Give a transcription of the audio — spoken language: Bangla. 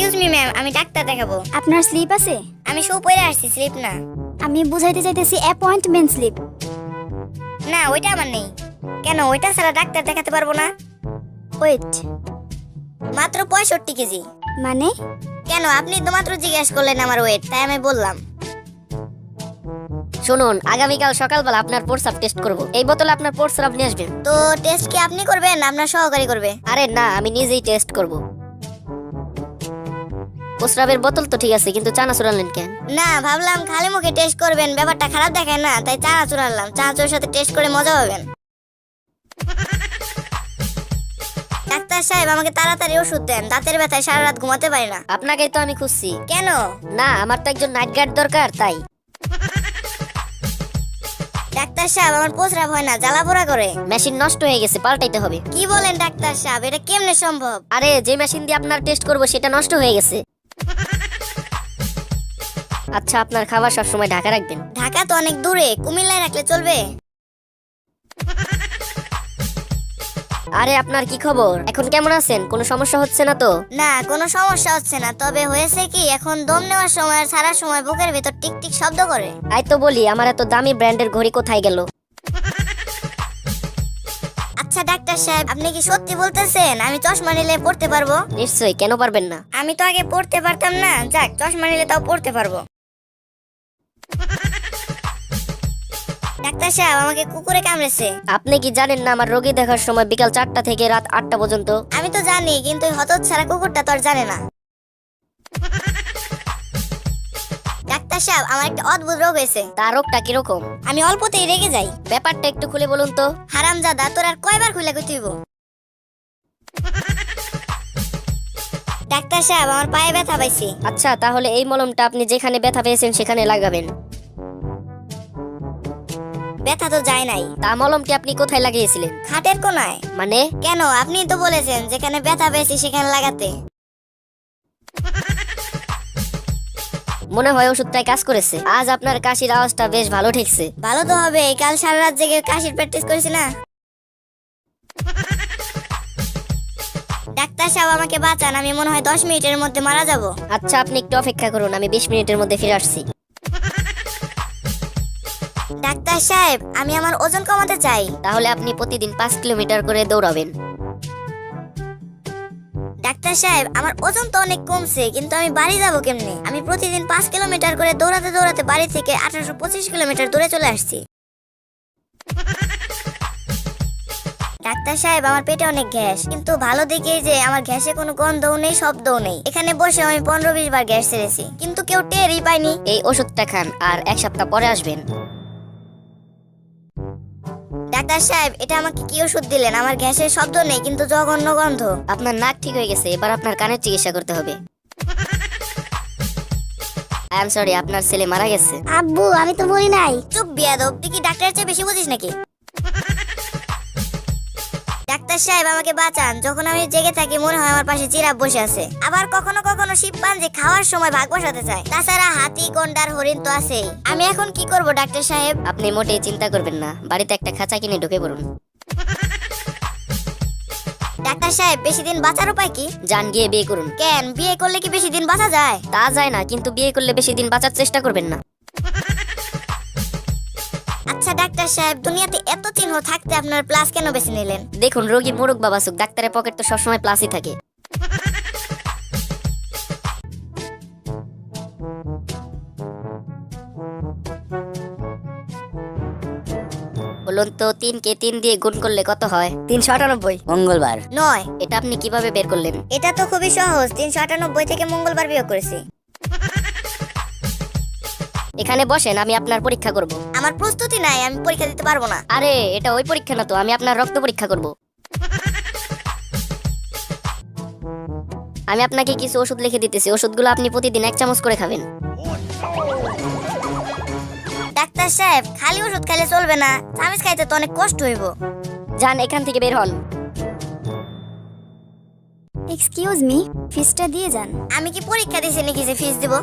এক্সকিউজ মি ম্যাম, আমি ডাক্তার দেখাবো। আপনার স্লিপ আছে? আমি শু পরে আসছি, স্লিপ না। আমি বুঝাইতে চাইতেছি অ্যাপয়েন্টমেন্ট স্লিপ। না, ওইটা আমার নেই। কেন, ওইটা ছাড়া ডাক্তার দেখাতে পারবো না? ওয়েট, মাত্র 65 কেজি। মানে? কেন, আপনি তো মাত্র জিজ্ঞেস করলেন আমার ওয়েট, তাই আমি বললাম। শুনুন, আগামীকাল সকালবেলা আপনার প্রস্রাব টেস্ট করব। এই বোতলে আপনার প্রস্রাব নিয়ে আসবেন। তো টেস্ট কি আপনি করবেন, আপনার সহকারী করবে? আরে না, আমি নিজেই টেস্ট করব। প্রস্রাবের বোতল তো ঠিক আছে, কিন্তু চানাচুর আনলেন কেন? না, ভাবলাম খালি মুখে টেস্ট করবেন, ব্যাপারটা খারাপ দেখায় না, তাই চানাচুর আনলাম। চানাচুরের সাথে টেস্ট করে মজা পাবেন। ডাক্তার সাহেব, আমাকে তাড়াতাড়ি ওষুধ দেন, দাঁতের ব্যথায় সারা রাত ঘুমাতে পারি না। আপনাকেই তো আমি খুঁজছি। কেন? না, আমার তো একজন নাইট গার্ড দরকার, তাই। ডাক্তার সাহেব, আমার প্রস্রাব হয় না, জ্বালা পোড়া করে। মেশিন নষ্ট হয়ে গেছে, পাল্টাইতে হবে। কি বলেন ডাক্তার সাহেব, এটা কেমনে সম্ভব? আরে, যে মেশিন দিয়ে আপনার টেস্ট করব সেটা নষ্ট হয়ে গেছে। আচ্ছা, আপনার খাবার সবসময় ঢাকা রাখবেন। ঢাকা তো অনেক দূরে, কুমিল্লায় রাখলে চলবে? আরে, আপনার কি খবর? এখন কেমন আছেন? কোনো সমস্যা হচ্ছে না তো? না, কোনো সমস্যা হচ্ছে না, তবে হয়েছে কি, এখন দম নেওয়ার সময় আর ছাড়ার সময় বুকের ভেতর টিকটিক শব্দ করে। তাই তো বলি, আমার এত দামি ব্র্যান্ডের ঘড়ি কোথায় গেল? আচ্ছা ডাক্তার সাহেব, আপনি কি সত্যি বলতেছেন আমি চশমা নিলে পড়তে পারবো? নিশ্চয়ই, কেন পারবেন না? আমি তো আগে পড়তে পারতাম না, যাক, চশমা নিলে তাও পড়তে পারবো। ডাক্তার সাহেব, আমাকে কুকুরে কামড়েছে। আপনি কি জানেন না, আমার রোগী দেখার সময় বিকাল 4টা থেকে রাত 8টা পর্যন্ত? আমি তো জানি, কিন্তু ওই হতচ্ছাড়া কুকুরটা তো আর জানে না। ডাক্তার সাহেব, আমার একটা অদ্ভুত রোগ হয়েছে। তার রোগটা কিরকম? আমি অল্পতেই রেগে যাই। ব্যাপারটা একটু খুলে বলুন তো। হারামজাদা, তোর আর কয়বার খুলে কইতে হইব? ডাক্তার সাহেব, আমার পায়ে ব্যথা পাইছি। আচ্ছা, তাহলে এই মলমটা আপনি যেখানে ব্যথা পেয়েছেন সেখানে লাগাবেন। ব্যথা তো যায় নাই। তা মলমটি আপনি কোথায় লাগিয়েছিলেন? খাটের কোনায়। মানে? কেন, আপনি তো বলেছেন যেখানে ব্যথা পেয়েছি সেখানে লাগাতে। মনে হয় ওষুধটাই কাজ করেছে। আজ আপনার কাশির আওয়াজটা বেশ ভালো ঠেকছে। ভালো তো হবে, কাল সারা রাত জেগে কাশির প্র্যাকটিস করেছি না। ডাক্তার সাহেব, আমাকে বাঁচান, আমি মনে হয় 10 মিনিটের মধ্যে মারা যাব। আচ্ছা, আপনি একটু অপেক্ষা করুন, আমি 20 মিনিটের মধ্যে ফিরে আসছি। ডাক্তার সাহেব, আমি আমার ওজন কমাতে চাই। তাহলে আপনি প্রতিদিন 5 কিলোমিটার করে দৌড়াবেন। ডাক্তার সাহেব, আমার ওজন তো অনেক কমছে, কিন্তু আমি বাড়ি যাব কেমনে? আমি প্রতিদিন 5 কিলোমিটার করে দৌড়াতে দৌড়াতে বাড়ি থেকে 1825 কিলোমিটার দূরে চলে আসছি। ডাক্তার সাহেব, আমার পেটে অনেক গ্যাস, কিন্তু ভালো দিকে যে আমার গ্যাসে কোনো গন্ধও নেই, শব্দও নেই। এখানে বসে আমি 15-20 বার গ্যাস ছেড়েছি, কিন্তু কেউ টেরই পায়নি। এই ওষুধটা খান, আর 1 সপ্তাহ পরে আসবেন। ডাক্তার সাহেব, এটা আমাকে কি ওষুধ দিলেন? আমার গ্যাসের শব্দ নেই, কিন্তু জঘন্য গন্ধ। আপনার নাক ঠিক হয়ে গেছে, এবার আপনার কানের চিকিৎসা করতে হবে। আই এম সরি, আপনার ছেলে মারা গেছে। আব্বু, আমি তো মরি নাই। চুপ বিয়াদব, তুই কি ডাক্তারের চেয়ে বেশি বুঝিস নাকি? ডাক্তার সাহেব, আমাকে বাঁচান, যখন আমি জেগে থাকি মনে হয় আমার পাশে জিরাফ বসে আছে। আবার কখনো কখনো শিম্পাঞ্জি খাওয়ার সময় ভাগ বসাতে চায়। তাছাড়া হাতি, গন্ডার, হরিণ তো আছেই। আমি এখন কি করব ডাক্তার সাহেব? আপনি মোটেই চিন্তা করবেন না, বাড়িতে একটা খাঁচা কিনে ঢুকে পড়ুন। ডাক্তার সাহেব, বেশি দিন বাঁচার উপায় কি? যান, গিয়ে বিয়ে করুন। কেন, বিয়ে করলে কি বেশি দিন বাঁচা যায়? তা যায় না, কিন্তু বিয়ে করলে বেশি দিন বাঁচার চেষ্টা করবেন না। আচ্ছা ডাক্তার সাহেব, দুনিয়াতে এত চিহ্ন থাকতে আপনার প্লাস কেন বেছে নিলেন? দেখুন, রোগী মোরগ বাবাসুক, ডাক্তারের পকেট তো সবসময় প্লাসই থাকে। বলুন তো, 3 কে 3 দিয়ে গুণ করলে কত হয়? 398। মঙ্গলবার। নয়। এটা আপনি কিভাবে বের করলেন? এটা তো খুবই সহজ, 398 থেকে মঙ্গলবার বিয়োগ করেছি। এখানে বসেন, আমি আপনার পরীক্ষা করব। আমার প্রস্তুতি নাই, আমি পরীক্ষা দিতে পারবো না। আরে, এটা ওই পরীক্ষা না তো, আমি আপনার রক্ত পরীক্ষা করব। আমি আপনাকে কিছু ওষুধ লিখে দিতেছি, ওষুধগুলো আপনি প্রতিদিন 1 চামচ করে খাবেন। ডাক্তার সাহেব, খালি ওষুধ খাইলে চলবে না, চামিচ খাইতে তো অনেক কষ্ট হইব। যান, এখান থেকে বের হন। এক্সকিউজ মি, ফিসটা দিয়ে যান। আমি কি পরীক্ষা দিছি নাকি যে ফিস দিব?